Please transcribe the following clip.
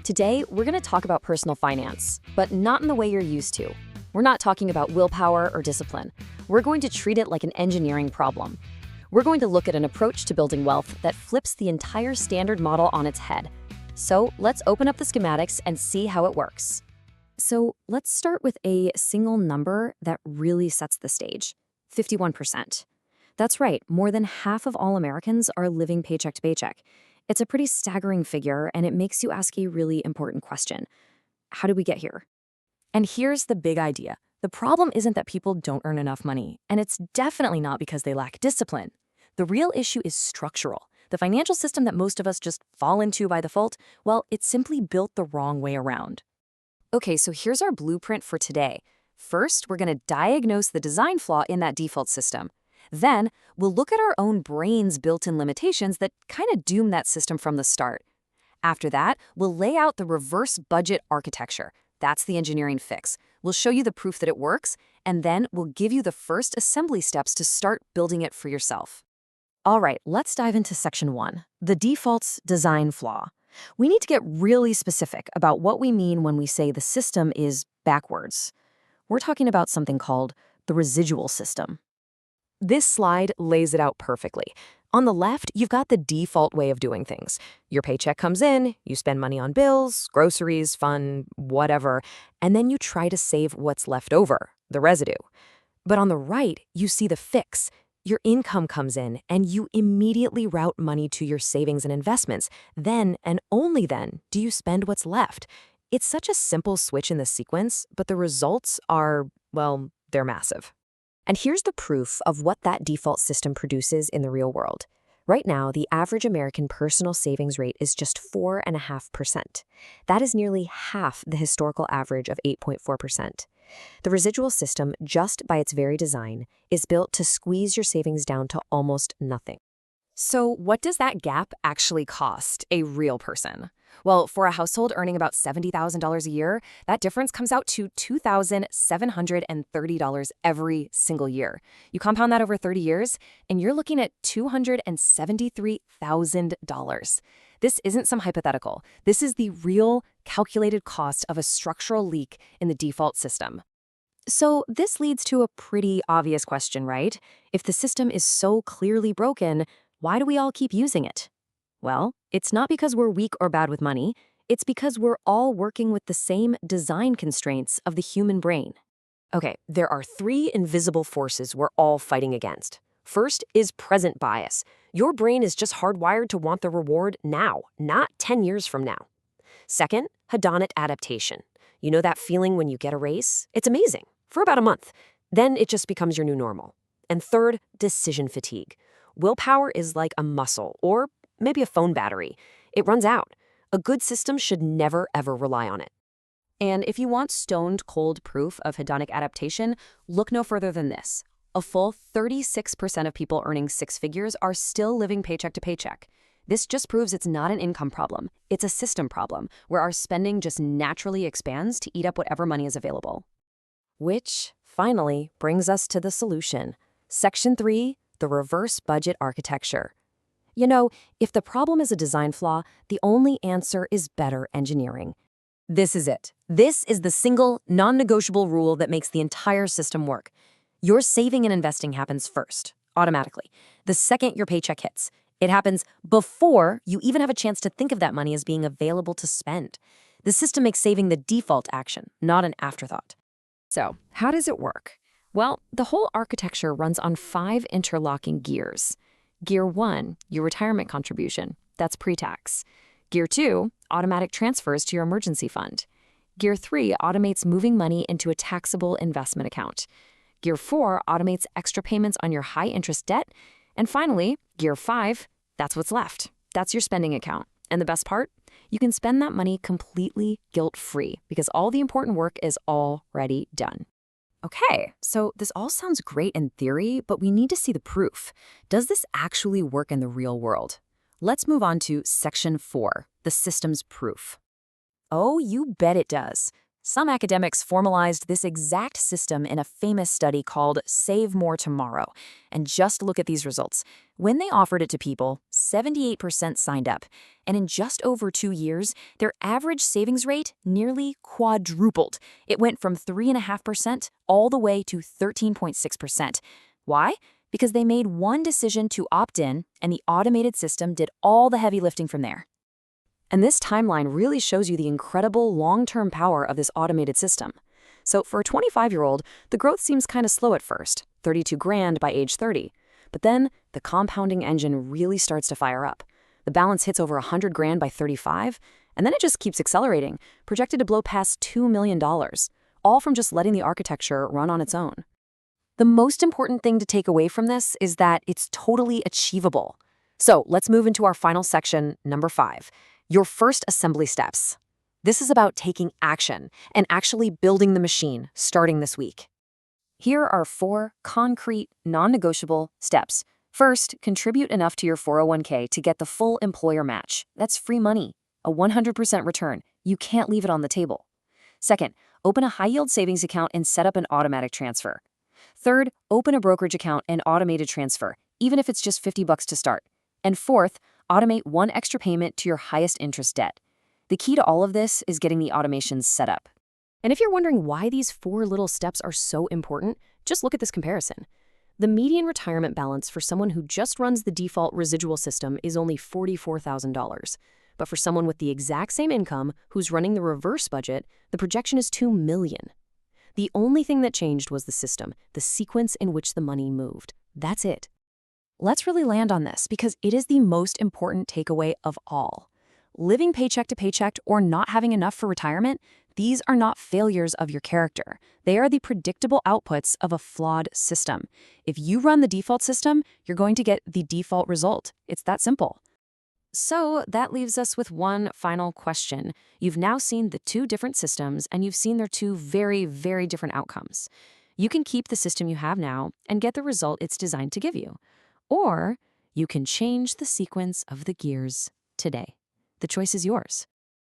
Today, we're going to talk about personal finance, but not in the way you're used to. We're not talking about willpower or discipline. We're going to treat it like an engineering problem. We're going to look at an approach to building wealth that flips the entire standard model on its head. So let's open up the schematics and see how it works. So let's start with a single number that really sets the stage: 51%. That's right, more than half of all Americans are living paycheck to paycheck. It's a pretty staggering figure, and it makes you ask a really important question. How did we get here? And here's the big idea. The problem isn't that people don't earn enough money, and it's definitely not because they lack discipline. The real issue is structural. The financial system that most of us just fall into by default, well, it's simply built the wrong way around. Okay, so here's our blueprint for today. First, we're going to diagnose the design flaw in that default system. Then, we'll look at our own brain's built-in limitations that kind of doom that system from the start. After that, we'll lay out the reverse budget architecture. That's the engineering fix. We'll show you the proof that it works, and then we'll give you the first assembly steps to start building it for yourself. All right, let's dive into section 1, the default's design flaw. We need to get really specific about what we mean when we say the system is backwards. We're talking about something called the residual system. This slide lays it out perfectly. On the left, you've got the default way of doing things. Your paycheck comes in, you spend money on bills, groceries, fun, whatever, and then you try to save what's left over, the residue. But on the right, you see the fix. Your income comes in, and you immediately route money to your savings and investments. Then, and only then, do you spend what's left. It's such a simple switch in the sequence, but the results are, well, they're massive. And here's the proof of what that default system produces in the real world. Right now, the average American personal savings rate is just 4.5%. That is nearly half the historical average of 8.4%. The residual system, just by its very design, is built to squeeze your savings down to almost nothing. So what does that gap actually cost a real person? Well, for a household earning about $70,000 a year, that difference comes out to $2,730 every single year. You compound that over 30 years, and you're looking at $273,000. This isn't some hypothetical. This is the real calculated cost of a structural leak in the default system. So this leads to a pretty obvious question, right? If the system is so clearly broken, why do we all keep using it? Well, it's not because we're weak or bad with money. It's because we're all working with the same design constraints of the human brain. Okay, there are 3 invisible forces we're all fighting against. First is present bias. Your brain is just hardwired to want the reward now, not 10 years from now. Second, hedonic adaptation. You know that feeling when you get a raise? It's amazing, for about a month. Then it just becomes your new normal. And third, decision fatigue. Willpower is like a muscle, or maybe a phone battery. It runs out. A good system should never, ever rely on it. And if you want stone-cold proof of hedonic adaptation, look no further than this. A full 36% of people earning 6 figures are still living paycheck to paycheck. This just proves it's not an income problem. It's a system problem, where our spending just naturally expands to eat up whatever money is available. Which, finally, brings us to the solution. Section 3, the reverse budget architecture. You know, if the problem is a design flaw, the only answer is better engineering. This is it. This is the single, non-negotiable rule that makes the entire system work. Your saving and investing happens first, automatically. The second your paycheck hits, it happens before you even have a chance to think of that money as being available to spend. The system makes saving the default action, not an afterthought. So, how does it work? Well, the whole architecture runs on 5 interlocking gears. Gear 1, your retirement contribution. That's pre-tax. Gear 2, automatic transfers to your emergency fund. Gear 3 automates moving money into a taxable investment account. Gear 4 automates extra payments on your high-interest debt. And finally, Gear 5, that's what's left. That's your spending account. And the best part? You can spend that money completely guilt-free because all the important work is already done. Okay, so this all sounds great in theory, but we need to see the proof. Does this actually work in the real world? Let's move on to Section 4, the system's proof. Oh, you bet it does. Some academics formalized this exact system in a famous study called Save More Tomorrow. And just look at these results. When they offered it to people, 78% signed up. And in just over 2 years, their average savings rate nearly quadrupled. It went from 3.5% all the way to 13.6%. Why? Because they made one decision to opt in, and the automated system did all the heavy lifting from there. And this timeline really shows you the incredible long-term power of this automated system. So for a 25-year-old, the growth seems kind of slow at first, 32 grand by age 30. But then the compounding engine really starts to fire up. The balance hits over 100 grand by 35, and then it just keeps accelerating, projected to blow past $2 million, all from just letting the architecture run on its own. The most important thing to take away from this is that it's totally achievable. So let's move into our final section, number 5. Your first assembly steps. This is about taking action and actually building the machine starting this week. Here are 4 concrete, non-negotiable steps. First, contribute enough to your 401k to get the full employer match. That's free money, a 100% return. You can't leave it on the table. Second, open a high-yield savings account and set up an automatic transfer. Third, open a brokerage account and automated transfer, even if it's just $50 to start. And fourth, automate one extra payment to your highest interest debt. The key to all of this is getting the automations set up. And if you're wondering why these 4 little steps are so important, just look at this comparison. The median retirement balance for someone who just runs the default residual system is only $44,000. But for someone with the exact same income who's running the reverse budget, the projection is $2 million. The only thing that changed was the system, the sequence in which the money moved. That's it. Let's really land on this because it is the most important takeaway of all. Living paycheck to paycheck or not having enough for retirement, these are not failures of your character. They are the predictable outputs of a flawed system. If you run the default system, you're going to get the default result. It's that simple. So that leaves us with one final question. You've now seen the 2 different systems and you've seen their 2 very, very different outcomes. You can keep the system you have now and get the result it's designed to give you. Or you can change the sequence of the gears today. The choice is yours.